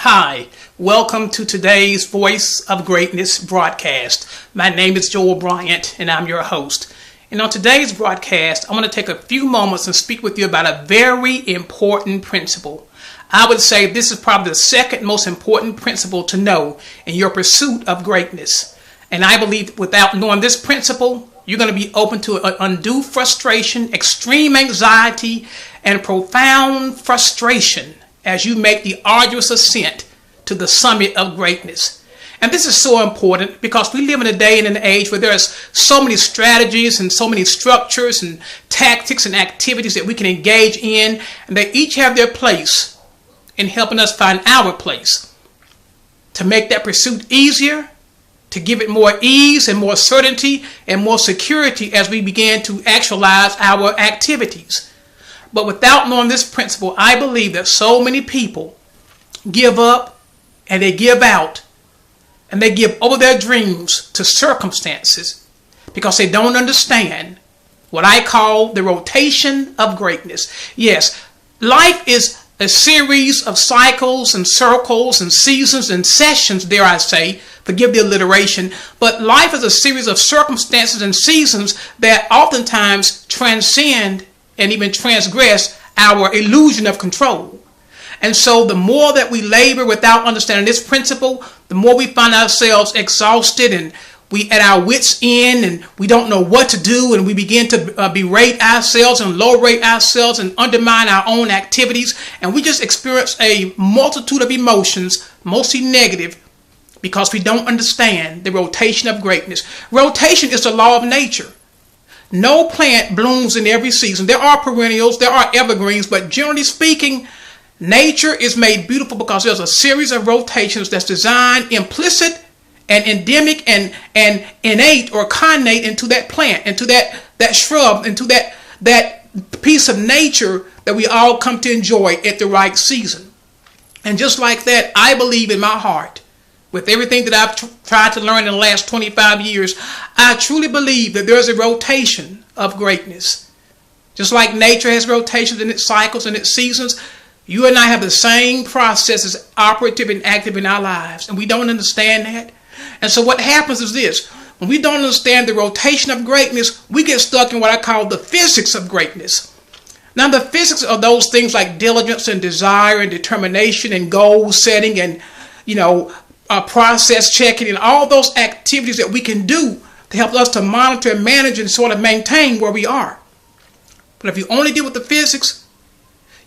Hi, welcome to today's Voice of Greatness broadcast. My name is Joel Bryant and I'm your host. And on today's broadcast, I want to take a few moments and speak with you about a very important principle. I would say this is probably the second most important principle to know in your pursuit of greatness. And I believe without knowing this principle, you're going to be open to undue frustration, extreme anxiety, and profound frustration as you make the arduous ascent to the summit of greatness. And this is so important because we live in a day and an age where there's so many strategies and so many structures and tactics and activities that we can engage in, and they each have their place in helping us find our place to make that pursuit easier, to give it more ease and more certainty and more security as we begin to actualize our activities. But without knowing this principle, I believe that so many people give up and they give out and they give over their dreams to circumstances because they don't understand what I call the rotation of greatness. Yes, life is a series of cycles and circles and seasons and sessions, dare I say, forgive the alliteration, but life is a series of circumstances and seasons that oftentimes transcend and even transgress our illusion of control. And so the more that we labor without understanding this principle, the more we find ourselves exhausted and we at our wits' end and we don't know what to do, and we begin to berate ourselves and low rate ourselves and undermine our own activities, and we just experience a multitude of emotions, mostly negative, because we don't understand the rotation of greatness. Rotation is the law of nature. No plant blooms in every season. There are perennials, there are evergreens, but generally speaking, nature is made beautiful because there's a series of rotations that's designed implicit and endemic and innate or connate into that plant, into that shrub, into that piece of nature that we all come to enjoy at the right season. And just like that, I believe in my heart, with everything that I've tried to learn in the last 25 years, I truly believe that there's a rotation of greatness. Just like nature has rotations in its cycles and its seasons, you and I have the same processes operative and active in our lives, and we don't understand that. And so what happens is this: when we don't understand the rotation of greatness, we get stuck in what I call the physics of greatness. Now, the physics are those things like diligence and desire and determination and goal setting and, process checking and all those activities that we can do to help us to monitor and manage and sort of maintain where we are. But if you only deal with the physics,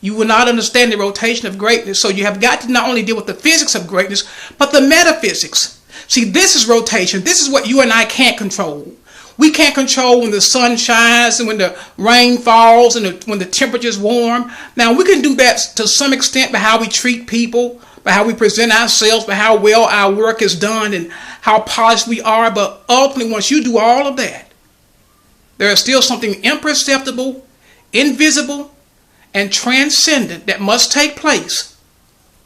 you will not understand the rotation of greatness. So you have got to not only deal with the physics of greatness, but the metaphysics. See, this is rotation. This is what you and I can't control. We can't control when the sun shines and when the rain falls and when the temperature is warm. Now, we can do that to some extent by how we treat people, by how we present ourselves, by how well our work is done and how polished we are. But ultimately, once you do all of that, there is still something imperceptible, invisible, and transcendent that must take place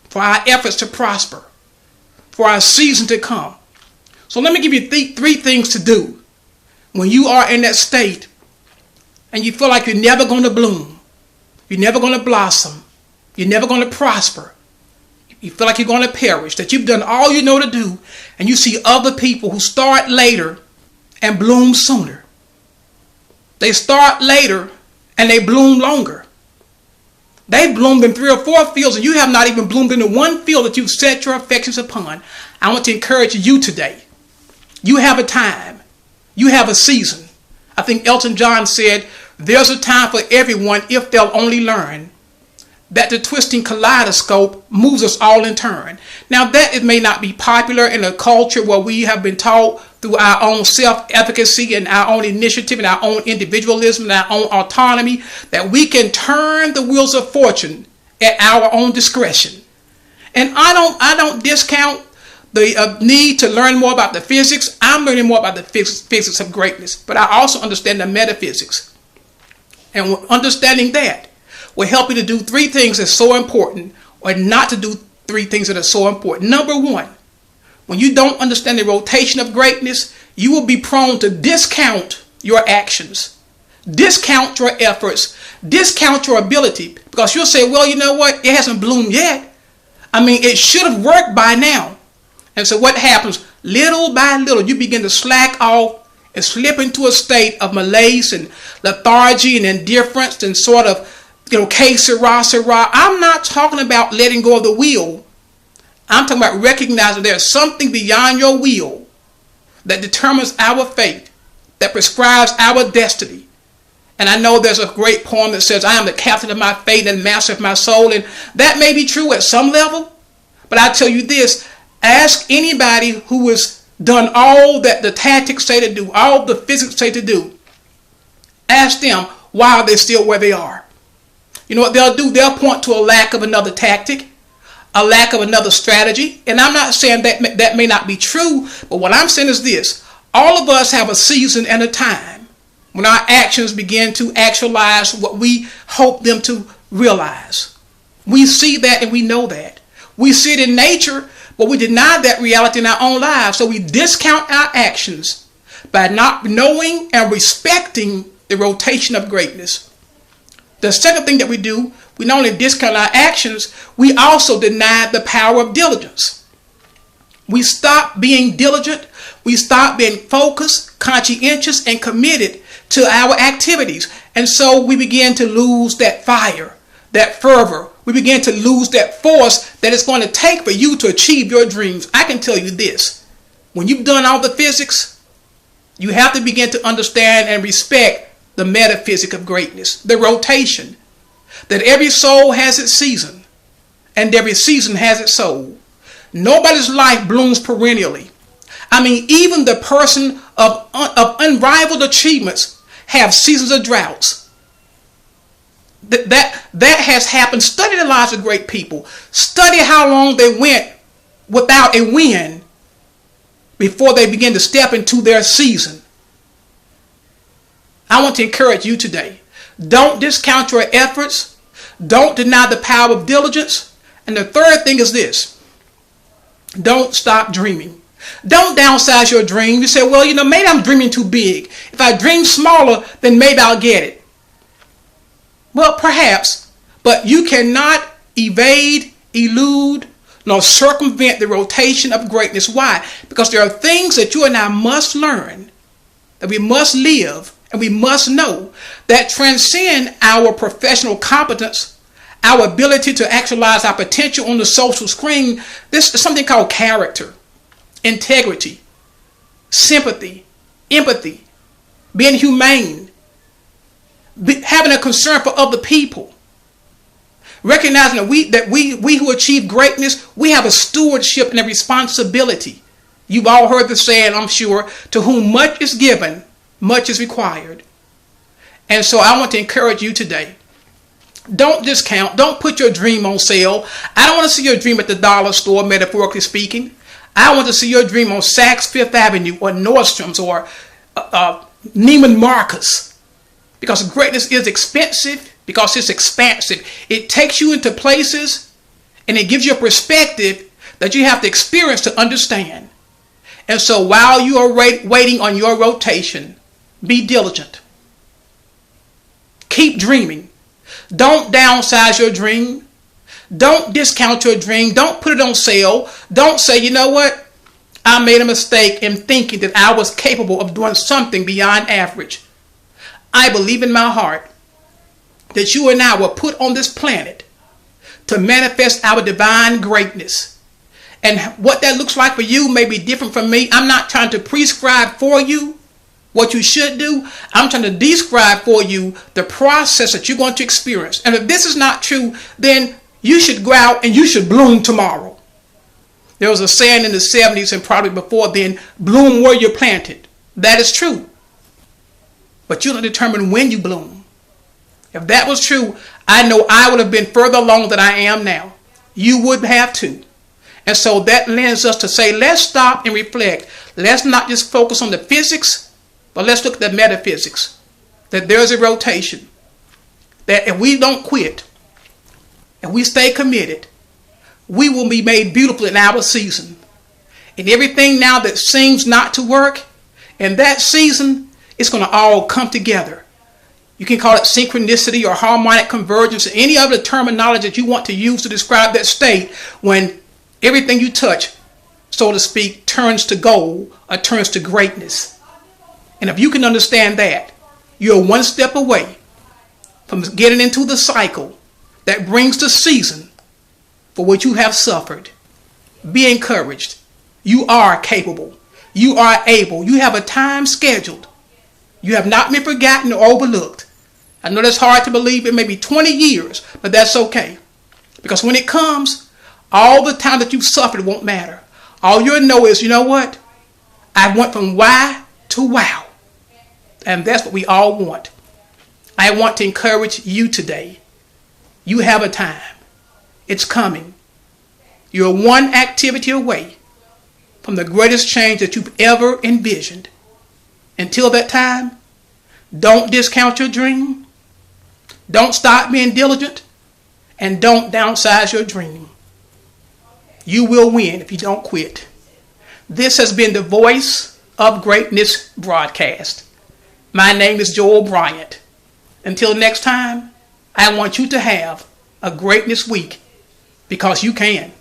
for our efforts to prosper, for our season to come. So let me give you three things to do when you are in that state and you feel like you're never going to bloom, you're never going to blossom, you're never going to prosper, you feel like you're going to perish, that you've done all you know to do, and you see other people who start later and bloom sooner. They start later and they bloom longer. They bloomed in 3 or 4 fields, and you have not even bloomed in the one field that you've set your affections upon. I want to encourage you today. You have a time. You have a season. I think Elton John said, there's a time for everyone if they'll only learn that the twisting kaleidoscope moves us all in turn. Now, that it may not be popular in a culture where we have been taught through our own self-efficacy and our own initiative and our own individualism and our own autonomy, that we can turn the wheels of fortune at our own discretion. And I don't discount the need to learn more about the physics. I'm learning more about the physics of greatness, but I also understand the metaphysics. And understanding that will help you to do 3 things that's so important, or not to do 3 things that are so important. Number 1, when you don't understand the rotation of greatness, you will be prone to discount your actions, discount your efforts, discount your ability, because you'll say, well, you know what? It hasn't bloomed yet. It should have worked by now. And so what happens? Little by little, you begin to slack off and slip into a state of malaise and lethargy and indifference and sort of, que sera, sera. I'm not talking about letting go of the will. I'm talking about recognizing there's something beyond your will that determines our fate, that prescribes our destiny. And I know there's a great poem that says, I am the captain of my fate and master of my soul. And that may be true at some level. But I tell you this, ask anybody who has done all that the tactics say to do, all the physics say to do. Ask them, why are they still where they are? You know what they'll do? They'll point to a lack of another tactic, a lack of another strategy. And I'm not saying that may not be true, but what I'm saying is this. All of us have a season and a time when our actions begin to actualize what we hope them to realize. We see that and we know that. We see it in nature, but we deny that reality in our own lives. So we discount our actions by not knowing and respecting the rotation of greatness. The second thing that we do, we not only discount our actions, we also deny the power of diligence. We stop being diligent. We stop being focused, conscientious, and committed to our activities. And so we begin to lose that fire, that fervor. We begin to lose that force that it's going to take for you to achieve your dreams. I can tell you this. When you've done all the physics, you have to begin to understand and respect the metaphysic of greatness, the rotation, that every soul has its season and every season has its soul. Nobody's life blooms perennially. Even the person of unrivaled achievements have seasons of droughts. That has happened. Study the lives of great people. Study how long they went without a win before they begin to step into their season. I want to encourage you today. Don't discount your efforts. Don't deny the power of diligence. And the third thing is this. Don't stop dreaming. Don't downsize your dream. You say, well, maybe I'm dreaming too big. If I dream smaller, then maybe I'll get it. Well, perhaps, but you cannot evade, elude, nor circumvent the rotation of greatness. Why? Because there are things that you and I must learn, that we must live, and we must know that transcend our professional competence, our ability to actualize our potential on the social screen. This is something called character, integrity, sympathy, empathy, being humane, having a concern for other people, recognizing that we who achieve greatness, we have a stewardship and a responsibility. You've all heard the saying, I'm sure, to whom much is given, much is required. And so I want to encourage you today. Don't discount. Don't put your dream on sale. I don't want to see your dream at the dollar store, metaphorically speaking. I want to see your dream on Saks Fifth Avenue or Nordstrom's or Neiman Marcus. Because greatness is expensive, because it's expansive. It takes you into places and it gives you a perspective that you have to experience to understand. And so while you are waiting on your rotation, be diligent. Keep dreaming. Don't downsize your dream. Don't discount your dream. Don't put it on sale. Don't say, you know what? I made a mistake in thinking that I was capable of doing something beyond average. I believe in my heart that you and I were put on this planet to manifest our divine greatness. And what that looks like for you may be different from me. I'm not trying to prescribe for you what you should do. I'm trying to describe for you the process that you're going to experience. And if this is not true, then you should go out and you should bloom tomorrow. There was a saying in the 70s and probably before then, bloom where you're planted. That is true. But you don't determine when you bloom. If that was true, I know I would have been further along than I am now. You would have too. And so that lends us to say, let's stop and reflect. Let's not just focus on the physics, but let's look at the metaphysics. That there's a rotation. That if we don't quit, and we stay committed, we will be made beautiful in our season. And everything now that seems not to work, in that season, it's going to all come together. You can call it synchronicity or harmonic convergence, or any other terminology that you want to use to describe that state when everything you touch, so to speak, turns to gold or turns to greatness. And if you can understand that, you're one step away from getting into the cycle that brings the season for which you have suffered. Be encouraged. You are capable. You are able. You have a time scheduled. You have not been forgotten or overlooked. I know that's hard to believe. It may be 20 years, but that's okay. Because when it comes, all the time that you've suffered won't matter. All you'll know is, you know what? I went from why to wow. And that's what we all want. I want to encourage you today. You have a time. It's coming. You're one activity away from the greatest change that you've ever envisioned. Until that time, don't discount your dream. Don't stop being diligent, and don't downsize your dream. You will win if you don't quit. This has been the Voice of Greatness broadcast. My name is Joel Bryant. Until next time, I want you to have a greatness week, because you can.